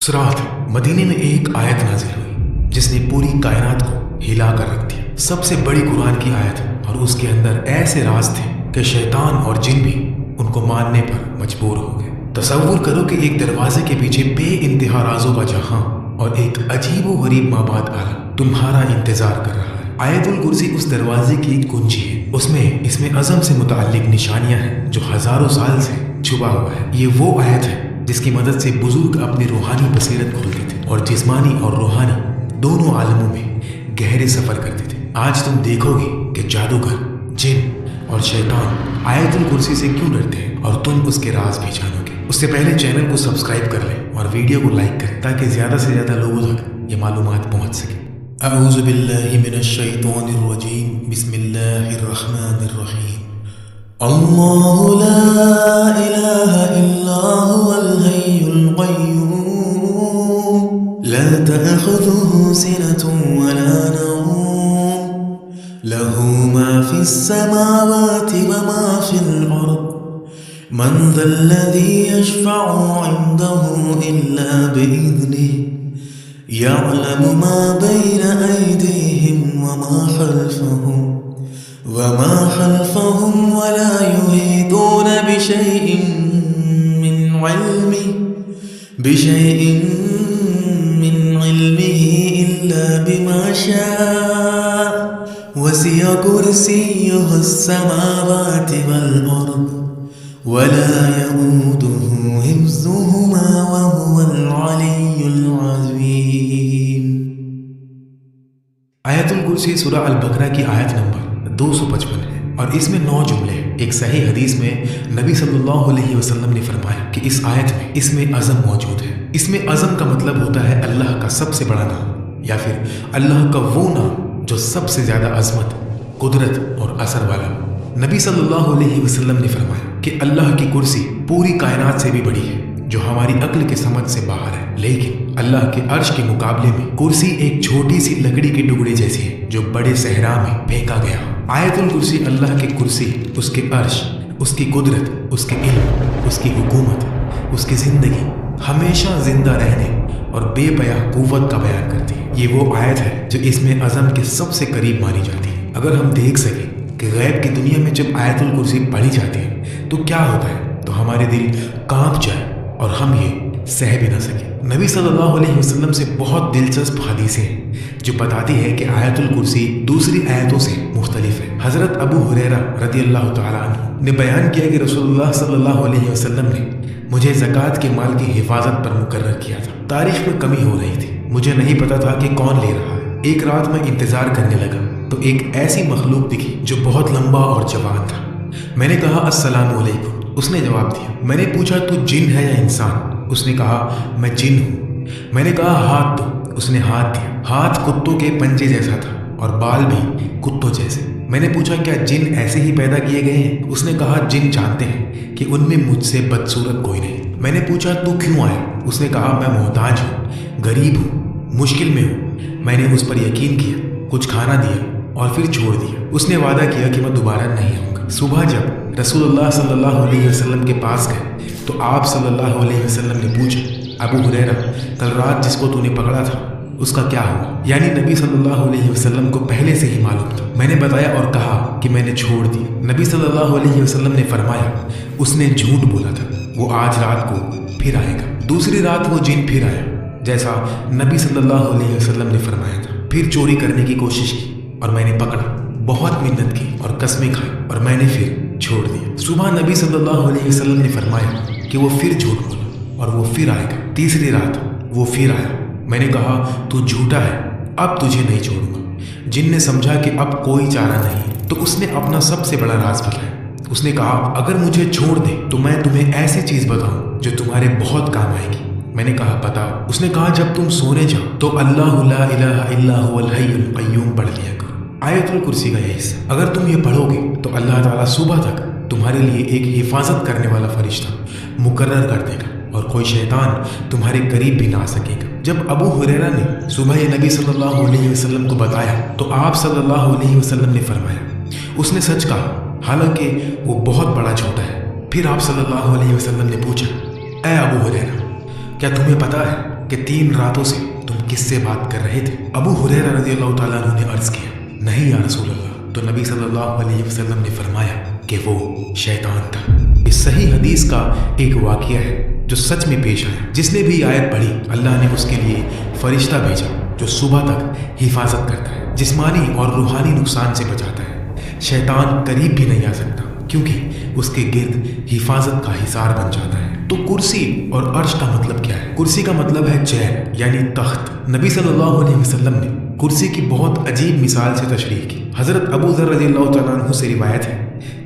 उस रात मदीने में एक आयत नाजिल हुई जिसने पूरी कायनात को हिला कर रख दिया। सबसे बड़ी कुरान की आयत, और उसके अंदर ऐसे राज थे कि शैतान और जिन भी उनको मानने पर मजबूर हो गए। तसव्वुर करो कि एक दरवाजे के पीछे बे इंतहा राजों का जहां और एक अजीबो गरीब माबाद आलम तुम्हारा इंतजार कर रहा है। आयतुल कुर्सी उस दरवाजे की कुंजी है। उसमें इसमें अज़म से मुताल्लिक निशानियां हैं जो हजारों साल से छुपा हुआ है। ये वो आयत है जिसकी मदद से बुजुर्ग अपनी रूहानी बसीरत खोलते थे और जिस्मानी और रूहानी दोनों आलमों में गहरे सफर करते थे। आज तुम देखोगे कि जादूगर, जिन और शैतान आयतुल कुर्सी से क्यों डरते हैं और तुम उसके राज भी जानोगे। उससे पहले चैनल को सब्सक्राइब कर लें और वीडियो को लाइक करें ताकि ज्यादा से ज्यादा लोगों तक ये मालूमात पहुंच सके। अऊज़ु बिल्लाहि मिनश शैतानिर रजीम, बिस्मिल्लाहिर रहमानिर रहीम। अल्लाहु ला इलाहा इल्ला हुवल हय्युल क़य्यूम, ला तअख़ुज़ुहु सिनतुन वला नौम, लहू मा फ़िस समावाति व मा फ़िल अर्द, मन ज़ल्लज़ी यशफ़अु इंदहु इल्ला बिइज़निहि, यअलमु मा बैन अयदीहिम वमा खल्फ़हुम वला युहीतून बिशैइन मिन इल्मिही इल्ला बिमा शाअ, वसिअ कुर्सियुहुस समावाति वल अर्द, वला यऊदुहु हिफ्ज़ुहुमा वहुवल अलिय्युल अज़ीम। आयतुल कुर्सी सूरह अल-बकरा की आयत नंबर 255 है और इसमें 9 जुमले हैं। एक सही हदीस में नबी सल्लल्लाहु अलैहि वसल्लम ने फरमाया कि इस आयत में इसमें अज़म मौजूद है। इसमें अज़म का मतलब होता है अल्लाह का सबसे बड़ा नाम या फिर अल्लाह का वो नाम जो सबसे ज्यादा अजमत, कुदरत और असर वाला। नबी सल्लल्लाहु अलैहि वसल्लम ने फरमाया कि अल्लाह की कुर्सी पूरी कायनात से भी बड़ी है जो हमारी अक्ल के समझ से बाहर है, लेकिन अल्लाह के अर्श के मुकाबले में कुर्सी एक छोटी सी लकड़ी के टुकड़े जैसी है जो बड़े सहरा में फेंका गया। आयतुल कुर्सी अल्लाह की कुर्सी उसके अर्श, उसकी कुदरत, उसके इल्म, उसकी हुकूमत, उसकी जिंदगी, हमेशा जिंदा रहने और बेपया कुव्वत का बयान करती है। ये वो आयत है जो इसमें अज़म के सबसे करीब मानी जाती है। अगर हम देख सकें कि गैब की दुनिया में जब आयतुल कुर्सी पढ़ी जाती है तो क्या होता है, तो हमारे दिल कांप जाए और हम ये सह भी ना सके। नबी सल्लल्लाहु अलैहि वसल्लम से बहुत दिलचस्प हदीसें हैं जो बताती है कि आयतुल कुर्सी दूसरी आयतों से मुख्तलिफ है। हजरत अबू हुरैरा रदियल्लाहु ताला अन्हु ने बयान किया कि रसूलुल्लाह सल्लल्लाहु अलैहि वसल्लम ने मुझे ज़कात के माल की हिफाजत पर मुकर्रर किया था। तारीख में कमी हो रही थी, मुझे नहीं पता था कि कौन ले रहा है। एक रात में इंतजार करने लगा तो एक ऐसी मखलूक दिखी जो बहुत लंबा और जवान था। मैंने कहा अस्सलामु अलैकुम। उसने जवाब दिया। मैंने पूछा तू जिन है या इंसान? उसने कहा मैं जिन हूँ। मैंने कहा हाथ दो। उसने हाथ दिया। हाथ कुत्तों के पंजे जैसा था और बाल भी कुत्तों जैसे। मैंने पूछा क्या जिन ऐसे ही पैदा किए गए हैं? उसने कहा जिन जानते हैं कि उनमें मुझसे बदसूरत कोई नहीं। मैंने पूछा तू क्यों आया? उसने कहा मैं मोहताज हूँ, गरीब हूँ, मुश्किल में हूँ। मैंने उस पर यकीन किया, कुछ खाना दिया और फिर छोड़ दिया। उसने वादा किया कि मैं दोबारा नहीं आऊँगा। सुबह जब रसूलुल्लाह सल्लल्लाहु अलैहि वसल्लम के पास गए तो आप सल्लल्लाहु अलैहि वसल्लम ने पूछा अबू हुरैरा, कल रात जिसको तूने पकड़ा था उसका क्या हुआ? यानी नबी सल्लल्लाहु अलैहि वसल्लम को पहले से ही मालूम था। मैंने बताया और कहा कि मैंने छोड़ दिया। नबी सल्लल्लाहु अलैहि वसल्लम ने फरमाया उसने झूठ बोला था, वो आज रात को फिर आएगा। दूसरी रात वो जिन फिर आया जैसा नबी सल्लल्लाहु अलैहि वसल्लम ने फरमाया था। फिर चोरी करने की कोशिश की और मैंने पकड़ा, बहुत मिन्नत की और कसमें खाई और मैंने फिर छोड़ दिया। सुबह नबी सल्लल्लाहु अलैहि वसल्लम ने फरमाया कि वो फिर झूठ बोला और वो फिर आएगा। तीसरी रात वो फिर आया। मैंने कहा तू झूठा है, अब तुझे नहीं छोड़ूंगा। जिन ने समझा कि अब कोई चारा नहीं तो उसने अपना सबसे बड़ा राज बताया। उसने कहा अगर मुझे छोड़ दे तो मैं तुम्हें ऐसी चीज बताऊं जो तुम्हारे बहुत काम आएगी। मैंने कहा बताओ। उसने कहा जब तुम सोने जाओ तो अल्लाहु ला इलाहा इल्ला हुवल हय्युल क़य्यूम पढ़ लिया करो। आयतुल कुर्सी का यह हिस्सा अगर तुम ये पढ़ोगे तो अल्लाह ताला सुबह तक तुम्हारे लिए एक हिफाजत करने वाला फरिश्ता मुकर्रर कर देगा और कोई शैतान तुम्हारे करीब भी ना आ सकेगा। जब अबू हुरैरा ने सुबह ये नबी सल्लल्लाहु अलैहि वसल्लम को बताया तो आप सल्लल्लाहु अलैहि वसल्लम ने फरमाया उसने सच कहा, हालांकि वो बहुत बड़ा झूठा है। फिर आप सल्लल्लाहु अलैहि वसल्लम ने पूछा, ऐ अबू हुरैरा, क्या तुम्हें पता है کہ 3 راتوں سے تم کس سے بات کر رہے تھے؟ ابو ہریرہ رضی اللہ تعالیٰ عنہ نے عرض کیا نہیں یا رسول اللہ۔ تو نبی صلی اللہ علیہ وسلم نے فرمایا کہ وہ شیطان تھا۔ اس صحیح حدیث کا ایک واقعہ ہے جو سچ میں پیش آیا۔ جس نے بھی آیت پڑھی اللہ نے اس کے لیے فرشتہ بھیجا جو صبح تک حفاظت کرتا ہے، جسمانی اور روحانی نقصان سے بچاتا ہے۔ شیطان قریب بھی نہیں آ سکتا کیونکہ اس کے گرد حفاظت کا حصار بن جاتا ہے۔ تو کرسی اور عرش کا مطلب کیا ہے؟ کرسی کا مطلب ہے چیئر یعنی تخت۔ نبی صلی اللہ علیہ وسلم نے کرسی کی بہت عجیب مثال سے تشریح کی۔ حضرت ابو ذر رضی اللہ تعالیٰ عنہ سے روایت ہے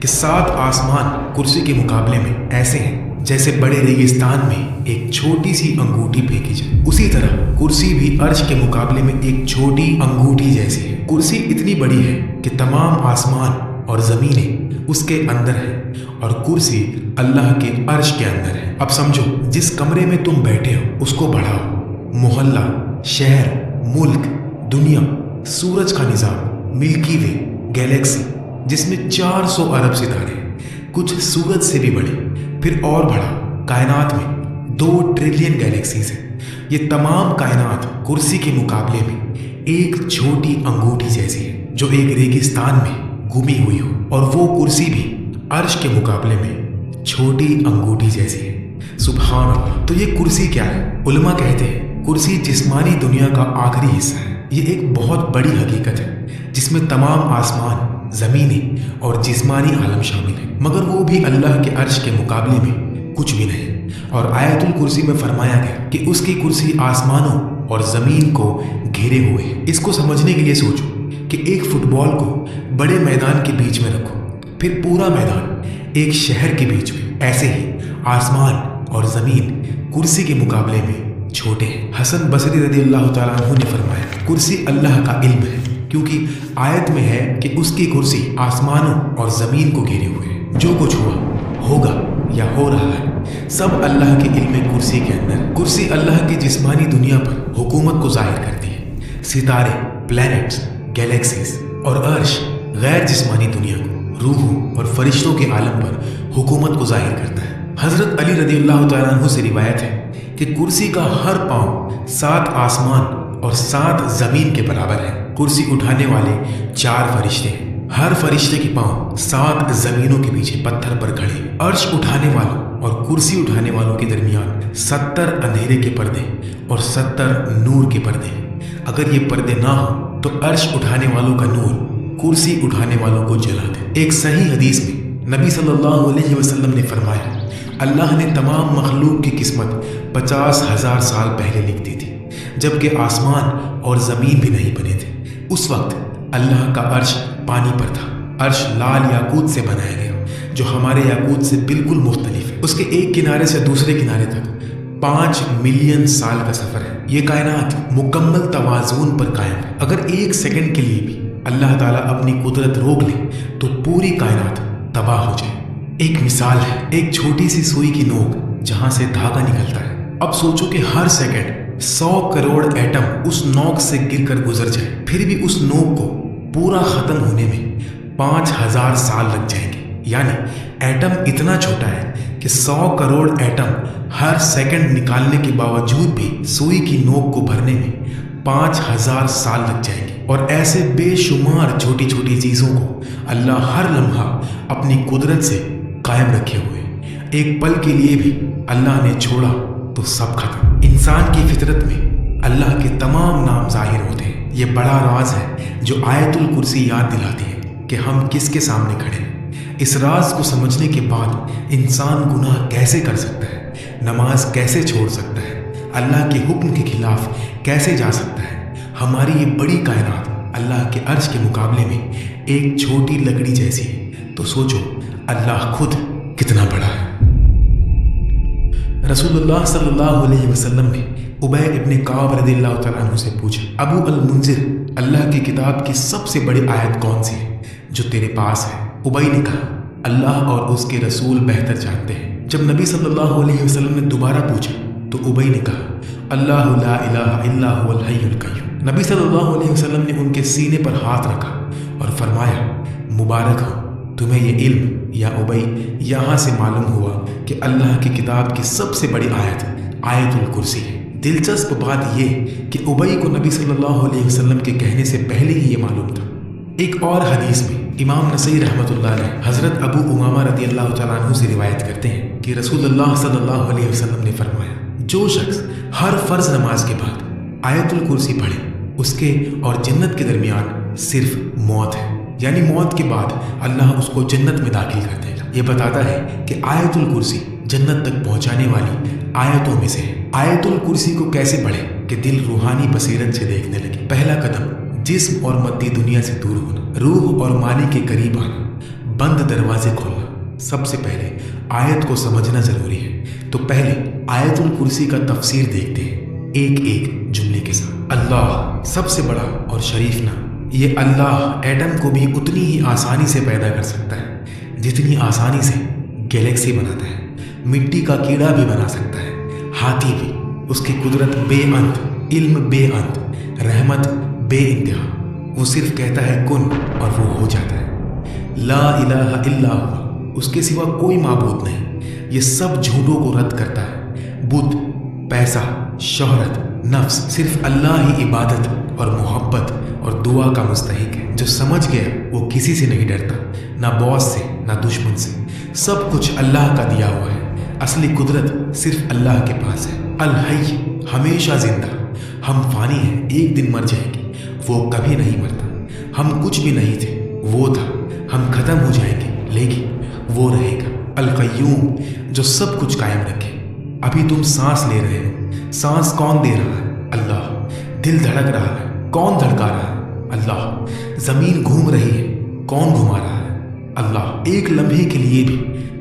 کہ 7 آسمان کرسی کے مقابلے میں ایسے ہیں جیسے بڑے ریگستان میں ایک چھوٹی سی انگوٹھی پھینکی جائے، اسی طرح کرسی بھی عرش کے مقابلے میں ایک چھوٹی انگوٹھی جیسی ہے۔ کرسی اتنی بڑی ہے کہ تمام آسمان اور زمینیں اس کے اندر ہے اور کرسی اللہ کے عرش کے اندر ہے۔ اب سمجھو جس کمرے میں تم بیٹھے ہو اس کو بڑھاؤ، محلہ، شہر، ملک، دنیا، سورج کا نظام، ملکی وے، گیلیکسی جس میں 400 ارب ستارے ہیں، کچھ سورج سے بھی بڑے، پھر اور بڑا کائنات میں 2 ٹریلین گیلیکسیز ہیں۔ یہ تمام کائنات کرسی کے مقابلے میں ایک چھوٹی انگوٹھی جیسی ہے جو ایک ریگستان میں گمی ہوئی ہو، اور وہ کرسی بھی عرش کے مقابلے میں چھوٹی انگوٹھی جیسی ہے۔ سبحان اللہ۔ تو یہ کرسی کیا ہے؟ علماء کہتے ہیں کرسی جسمانی دنیا کا آخری حصہ ہے۔ یہ ایک بہت بڑی حقیقت ہے جس میں تمام آسمان، زمینیں اور جسمانی عالم شامل ہیں، مگر وہ بھی اللہ کے عرش کے مقابلے میں کچھ بھی نہیں۔ اور آیت الکرسی میں فرمایا گیا کہ اس کی کرسی آسمانوں اور زمین کو گھیرے ہوئے ہے۔ اس کو سمجھنے کے لیے سوچو کہ ایک فٹ بال کو بڑے میدان کے بیچ میں رکھو، پھر پورا میدان ایک شہر کے بیچ میں۔ ایسے ہی آسمان اور زمین کرسی کے مقابلے میں چھوٹے ہیں۔ حسن بصری رضی اللہ تعالیٰ عنہ نے فرمایا کرسی اللہ کا علم ہے، کیونکہ آیت میں ہے کہ اس کی کرسی آسمانوں اور زمین کو گھیرے ہوئے ہے۔ جو کچھ ہوا، ہوگا یا ہو رہا ہے سب اللہ کے علم کرسی کے اندر۔ کرسی اللہ کی جسمانی دنیا پر حکومت کو ظاہر کرتی ہے۔ ستارے، پلینٹس، گیلیکسیز اور عرش غیر جسمانی دنیا کو، روحوں اور فرشتوں کے عالم پر حکومت کو ظاہر کرتا ہے۔ حضرت علی رضی اللہ تعالیٰ عنہ سے روایت ہے کہ کرسی کا ہر پاؤں 7 آسمان اور 7 زمین کے برابر ہے۔ کرسی اٹھانے والے 4 فرشتے ہیں، ہر فرشتے کے پاؤں 7 زمینوں کے پیچھے پتھر پر کھڑے۔ عرش اٹھانے والوں اور کرسی اٹھانے والوں کے درمیان 70 اندھیرے کے پردے اور 70 نور کے پردے ہیں۔ اگر یہ پردے نہ ہوں تو عرش اٹھانے والوں کا نور کرسی اٹھانے والوں کو جلا دے۔ ایک صحیح حدیث میں نبی صلی اللہ علیہ وسلم نے فرمایا اللہ نے تمام مخلوق کی قسمت 50,000 سال پہلے لکھ دی تھی، جبکہ آسمان اور زمین بھی نہیں بنے تھے۔ اس وقت اللہ کا عرش پانی پر تھا۔ عرش لال یاقوت سے بنایا گیا جو ہمارے یاقوت سے بالکل مختلف ہے۔ اس کے ایک کنارے سے دوسرے کنارے تک 5 ملین سال کا سفر ہے۔ یہ کائنات مکمل توازن پر قائم ہے۔ اگر 1 سیکنڈ کے لیے بھی اللہ تعالیٰ اپنی قدرت روک لے تو پوری کائنات تباہ ہو جائے۔ ایک مثال ہے ایک چھوٹی سی سوئی کی نوک جہاں سے دھاگا نکلتا ہے۔ اب سوچو کہ ہر سیکنڈ 100 کروڑ ایٹم اس نوک سے گر کر گزر جائے، پھر بھی اس نوک کو پورا ختم ہونے میں 5000 سال لگ جائیں گے۔ یعنی ایٹم اتنا چھوٹا ہے کہ 100 کروڑ ایٹم ہر سیکنڈ نکالنے کے باوجود بھی سوئی کی نوک کو بھرنے میں 5000 سال لگ جائیں گے۔ اور ایسے بے شمار چھوٹی چھوٹی چیزوں کو اللہ ہر لمحہ اپنی قدرت سے قائم رکھے ہوئے۔ ایک پل کے لیے بھی اللہ نے چھوڑا تو سب ختم۔ انسان کی فطرت میں اللہ کے تمام نام ظاہر ہوتے ہیں۔ یہ بڑا راز ہے جو آیت الکرسی یاد دلاتی ہے کہ ہم کس کے سامنے کھڑے ہیں۔ اس راز کو سمجھنے کے بعد انسان گناہ کیسے کر سکتا ہے، نماز کیسے چھوڑ سکتا ہے، اللہ کے حکم کے خلاف کیسے جا سکتا ہے۔ ہماری یہ بڑی کائنات اللہ کے عرش کے مقابلے میں ایک چھوٹی لکڑی جیسی ہے، تو سوچو اللہ خود کتنا بڑا ہے۔ رسول اللہ صلی اللہ علیہ وسلم نے ابی ابن کعب رضی اللہ تعالیٰ عنہ سے پوچھا ابو المنذر، اللہ کی کتاب کی سب سے بڑی آیت کون سی ہے جو تیرے پاس ہے؟ ابی نے کہا اللہ اور اس کے رسول بہتر جانتے ہیں۔ جب نبی صلی اللہ علیہ وسلم نے دوبارہ پوچھا تو ابی نے کہا اللہ لا الہ الا هو الحی القیوم۔ نبی صلی اللہ علیہ وسلم نے ان کے سینے پر ہاتھ رکھا اور فرمایا مبارک ہو تمہیں یہ علم یا ابی، یہاں سے معلوم ہوا کہ اللہ کی کتاب کی سب سے بڑی آیت آیت الکرسی ہے۔ दिलचस्प बात यह कि उबई को नबी सल्लल्लाहु अलैहि वसल्लम के कहने से पहले ही ये मालूम था। एक और हदीस में इमाम नसई रहमतुल्लाह अलैह हज़रत अबू उमामा रदियल्लाहु तआला अन्हु से रिवायत करते हैं कि रसूलुल्लाह सल्लल्लाहु अलैहि वसल्लम ने फरमाया, जो शख्स हर फर्ज नमाज के बाद आयतुल कुर्सी पढ़े, उसके और जन्नत के दरमियान सिर्फ मौत है, यानी मौत के बाद अल्लाह उसको जन्नत में दाखिल कर देगा। ये बताता है कि आयतुल कुर्सी जन्नत तक पहुंचाने वाली आयतों में से है। आयतुल कुर्सी को कैसे पढ़े कि दिल रूहानी बसीरत से देखने लगे। पहला कदम, जिस्म और मद्दी दुनिया से दूर होना, रूह और माली के करीब आना, बंद दरवाजे खोलना। सबसे पहले आयत को समझना जरूरी है, तो पहले आयतुल कुर्सी का तफसीर देखते हैं एक एक जुमले के साथ। अल्लाह सबसे बड़ा और शरीफ नाम। ये अल्लाह एटम को भी उतनी ही आसानी से पैदा कर सकता है जितनी आसानी से गैलेक्सी बनाता है। मिट्टी का कीड़ा भी बना सकता है, हाथी भी। उसकी कुदरत बेअंत, इल्म बेअंत, रहमत बेइंतहा। वो सिर्फ कहता है कुन और वो हो जाता है। ला इलाहा इल्ला हुवा, उसके सिवा कोई माबूद नहीं। ये सब झूठों को रद्द करता है। बुत, पैसा, शोहरत, नफ्स, सिर्फ अल्लाह ही इबादत और मोहब्बत और दुआ का मुस्तहिक है। जो समझ गया वो किसी से नहीं डरता, ना बॉस से ना दुश्मन से। सब कुछ अल्लाह का दिया हुआ है। असली कुदरत सिर्फ अल्लाह के पास है। अल हय्य, हमेशा जिंदा। हम फानी हैं, एक दिन मर जाएंगे, वो कभी नहीं मरता। हम कुछ भी नहीं थे, वो था। हम खत्म हो जाएंगे, लेकिन वो रहेगा। अल क़य्यूम, जो सब कुछ कायम रखे। अभी तुम सांस ले रहे हो, सांस कौन दे रहा है? अल्लाह। दिल धड़क रहा है, कौन धड़का रहा है? अल्लाह। जमीन घूम रही है, कौन घुमा रहा है? अल्लाह। एक लम्हे के लिए भी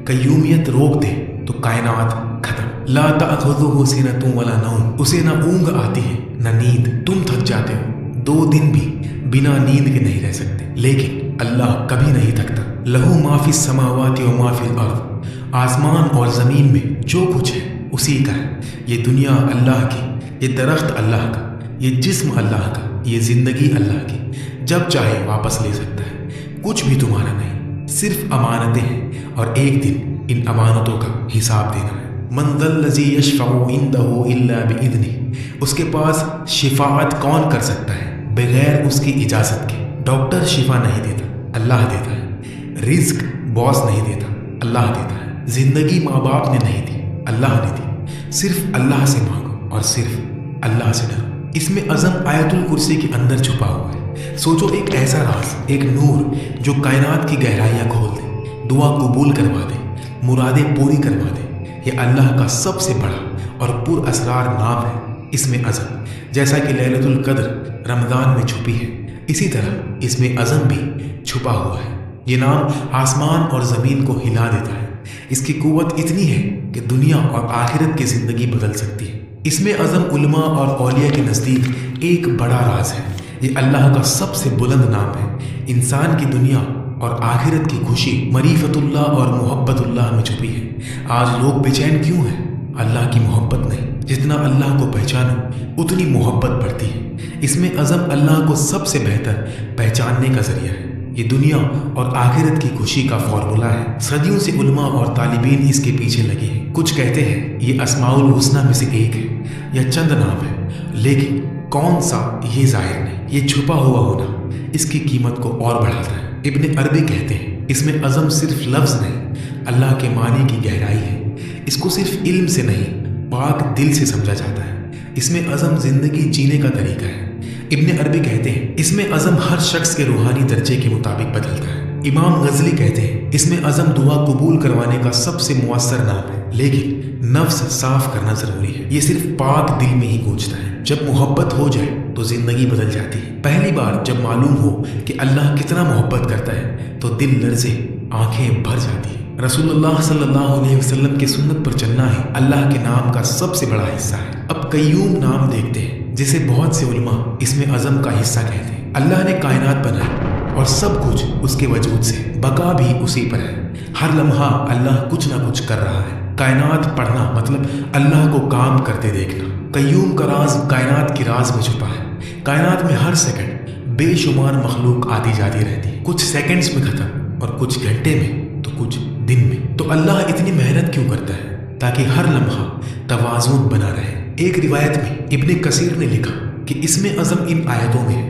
कय्यूमियत रोक दे तो कायनात खत्म। ला तअखुज़ुहु सिनतुन वला नौम, उसे ना ऊँग आती है ना नींद। तुम थक जाते हो, 2 दिन भी बिना नींद के नहीं रह सकते, लेकिन अल्लाह कभी नहीं थकता। लहू मा फिस समावाति व मा फिल अर्द, आसमान और जमीन में जो कुछ है उसी का है। ये दुनिया अल्लाह की, ये दरख्त अल्लाह का, ये जिस्म अल्लाह का, ये जिंदगी अल्लाह की। जब चाहे वापस ले सकता है। कुछ भी तुम्हारा नहीं, सिर्फ अमानतें हैं और एक दिन इन अमानतों का हिसाब देना है। मन ज़ल्लज़ी यशफ़अउ इंदहु इल्ला बिइज़्निही, उसके पास शिफाअत कौन कर सकता है बगैर उसकी इजाज़त के। डॉक्टर शिफा नहीं देता, अल्लाह देता है। रिज्क बॉस नहीं देता, अल्लाह देता है। जिंदगी माँ बाप ने नहीं दी, अल्लाह ने दी। सिर्फ अल्लाह से मांगो और सिर्फ अल्लाह से डरो। इसमें अज़म आयतुल कुर्सी के अंदर छुपा हुआ है। सोचो, एक ऐसा राज, एक नूर जो कायनात की गहराइयाँ खोल दे, दुआ कबूल करवा दे, मुरादें पूरी करवा दे। ये अल्लाह का सबसे बड़ा और पुरअसरार नाम है। इसमें अज़म, जैसा कि लैलतुल कद्र रमज़ान में छुपी है, इसी तरह इसमें अज़म भी छुपा हुआ है। ये नाम आसमान और ज़मीन को हिला देता है। इसकी कुव्वत इतनी है कि दुनिया और आखिरत की ज़िंदगी बदल सकती है। इसमें अज़म उलमा और औलिया के नज़दीक एक बड़ा राज है। ये अल्लाह का सबसे बुलंद नाम है। इंसान की दुनिया और आखिरत की खुशी मरीफतुल्लाह और मोहब्बतुल्लाह में छुपी है। आज लोग बेचैन क्यों हैं? अल्लाह की मोहब्बत नहीं। जितना अल्लाह को पहचानो उतनी मोहब्बत बढ़ती है। इसमें अज़म अल्लाह को सबसे बेहतर पहचानने का जरिया है। ये दुनिया और आखिरत की खुशी का फॉर्मूला है। सदियों से उलमा और तालिबीन इसके पीछे लगे हैं। कुछ कहते हैं ये अस्माउल हुस्ना में से एक है या चंद नाम है, लेकिन कौन सा ये जाहिर नहीं। ये छुपा हुआ होना इसकी कीमत को और बढ़ाता है। इब्न अरबी कहते हैं इसमें अज़म सिर्फ लफ्ज़ नहीं, अल्लाह के मानी की गहराई है। इसको सिर्फ इल्म से नहीं, पाक दिल से समझा जाता है। इसमें अज़म ज़िंदगी जीने का तरीका है। इब्न अरबी कहते हैं इसमें अज़म हर शख्स के रूहानी दर्जे के मुताबिक बदलता है। इमाम गज़ली कहते हैं इसमें अज़म दुआ कबूल करवाने का सबसे मुअस्सर नाम है, लेकिन नफ्स साफ करना ज़रूरी है। ये सिर्फ पाक दिल में ही गूंजता है। जब मोहब्बत हो जाए तो ज़िंदगी बदल जाती है। पहली बार जब मालूम हो कि अल्लाह कितना मोहब्बत करता है तो दिल लर्ज़े, आंखें भर जाती है। रसूलुल्लाह सल्लल्लाहु अलैहि वसल्लम की सुन्नत पर चलना है अल्लाह के नाम का सबसे बड़ा हिस्सा है। अब कय्यूम नाम देखते हैं, जिसे बहुत से उलमा इसमें अज़म का हिस्सा कहते हैं। अल्लाह ने कायनात बनाई और सब कुछ उसके वजूद से, बका भी उसी पर है। हर लम्हा अल्लाह कुछ ना कुछ कर रहा है। कायनात पढ़ना मतलब अल्लाह को काम करते देखना। कय्यूम का राज कायनात की राज में छुपा है। कायनात में हर सेकंड बेशुमार मखलूक आती जाती रहती है, कुछ सेकंड्स में खत्म और कुछ घंटे में तो कुछ दिन में। तो अल्लाह इतनी मेहनत क्यों करता है? ताकि हर लम्हा तवाज़ुन बना रहे। एक रिवायत में इब्ने कसीर ने लिखा कि इसमें अज़म इन आयतों में है,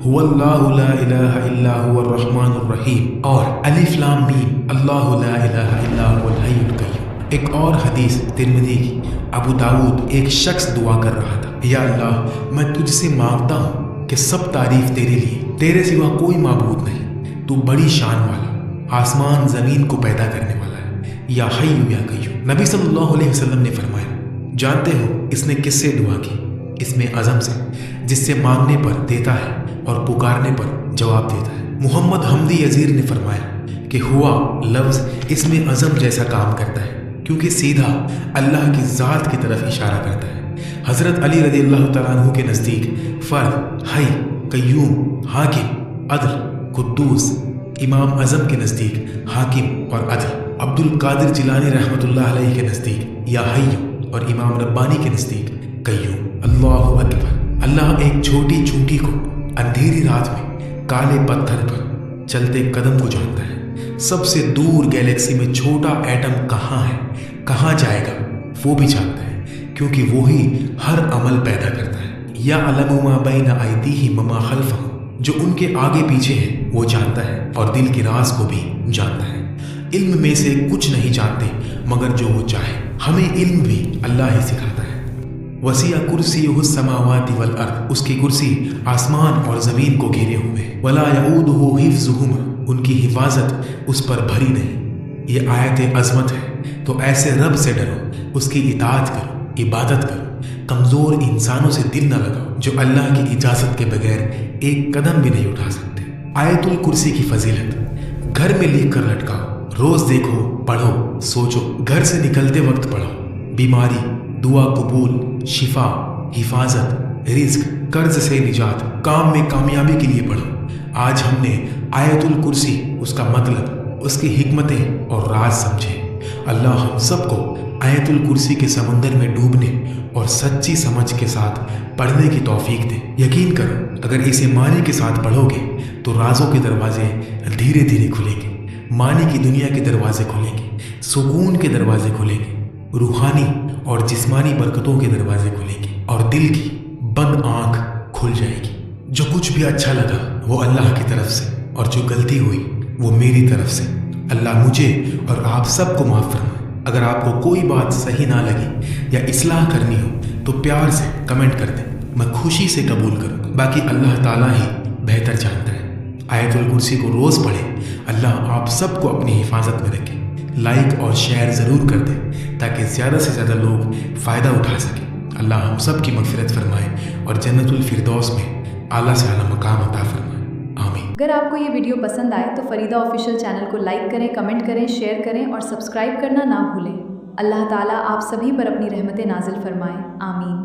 हुवल्लाहु ला इलाहा इल्ला हुवर रहमानुर रहीम और अलिफ लाम मीम अल्लाहु ला इलाहा इल्ला हुवल हय्युल कय्यूम। एक और हदीस तिरमिज़ी की, अबू दाऊद, एक शख्स दुआ कर रहा था, या अल्लाह मैं तुझसे मांगता हूँ कि सब तारीफ तेरे लिए, तेरे सिवा कोई माबूद नहीं, तू बड़ी शान वाला, आसमान ज़मीन को पैदा करने वाला है, या हय्यु या कय्यूम। नबी सल्लल्लाहु अलैहि वसल्लम ने फरमाया, जानते हो इसने किससे दुआ की? इसमें अज़म से, जिससे मांगने पर देता है और पुकारने पर जवाब देता है। मोहम्मद हमदी यजीर ने फरमाया कि हुआ लफ्ज़ इसमें अज़म जैसा काम करता है, क्योंकि सीधा अल्लाह की ज़ात की तरफ इशारा करता है। हज़रत अली रज़ियल्लाहु तआला अन्हु के नज़दीक फ़र्द, हई, कय्यूम, हाकिम, अदल, कुद्दूस, इमाम अज़म के नज़दीक हाकिम और अदल, अब्दुल कादिर जिलानी रहमतुल्लाह अलैहि के नज़दीक या हय्यु और इमाम रब्बानी के नज़दीक कय्यूम। अल्लाहु अकबर। अल्लाह एक छोटी चूंटी को अंधेरी रात में काले पत्थर पर चलते कदम को जानता है। सबसे दूर गैलेक्सी में छोटा एटम कहाँ है, कहाँ जाएगा, वो भी जानता है, क्योंकि वो ही हर अमल पैदा करता है। या अलमु मा बैना अयदीहिम व मा खल्फहुम, जो उनके आगे पीछे है वो जानता है और दिल के राज को भी जानता है। इल्म में से कुछ नहीं जानते मगर जो वो चाहे। हमें इल्म भी अल्लाह ही सिखाता है। वसिया कुर्सियुहु समावाति वल अर्द, उसकी कुर्सी आसमान और ज़मीन को घेरे हुए। वला यऊदुहु हिफ्ज़ुहुमा, उनकी हिफाजत उस पर भरी नहीं। ये आयत अज़मत है, तो ऐसे रब से डरो, उसकी इताअत करो, इबादत करो, कमज़ोर इंसानों से दिल न लगाओ जो अल्लाह की इजाज़त के बगैर एक कदम भी नहीं उठा सकते। आयतुल कुर्सी की फजीलत, घर में लिख कर लटकाओ, रोज़ देखो, पढ़ो, सोचो, घर से निकलते वक्त पढ़ो। बीमारी, दुआ कबूल, शिफा, हिफाजत, रिज्क, कर्ज से निजात, काम में कामयाबी के लिए पढ़ो। आज हमने आयतुल कुर्सी, उसका मतलब, उसकी हिकमतें और राज समझे। अल्लाह हम सबको आयतुल कुर्सी के समुंदर में डूबने और सच्ची समझ के साथ पढ़ने की तौफीक दे। यकीन करो, अगर इसे मानी के साथ पढ़ोगे तो राजों के दरवाजे धीरे धीरे खुलेंगे, मानी की दुनिया के दरवाजे खुलेंगे, सुकून के दरवाजे खुलेंगे, रूहानी और जिस्मानी बरकतों के दरवाजे खुलेंगे और दिल की बंद आंख खुल जाएगी। जो कुछ भी अच्छा लगा वो अल्लाह की तरफ से, और जो गलती हुई वो मेरी तरफ से। अल्लाह मुझे और आप सबको माफ़ फरमाए। अगर आपको कोई बात सही ना लगी या इस्लाह करनी हो तो प्यार से कमेंट कर दें, मैं खुशी से कबूल करूँ। बाकी अल्लाह ताला ही बेहतर जानता है। आयतुल कुर्सी को रोज़ पढ़ें। अल्लाह आप सबको अपनी हिफाजत में रखे। लाइक और शेयर ज़रूर कर दें ताकि ज़्यादा से ज़्यादा लोग फ़ायदा उठा सकें। अल्लाह हम सब की मग़फ़िरत फरमाए और जन्नतुल फिरदौस में आला से आला मकाम अता फरमाए। आमीन। अगर आपको ये वीडियो पसंद आए तो फ़रीदा ऑफिशियल चैनल को लाइक करें, कमेंट करें, शेयर करें और सब्सक्राइब करना ना भूलें। अल्लाह ताला आप सभी पर अपनी रहमतें नाजिल फरमाए। आमीन।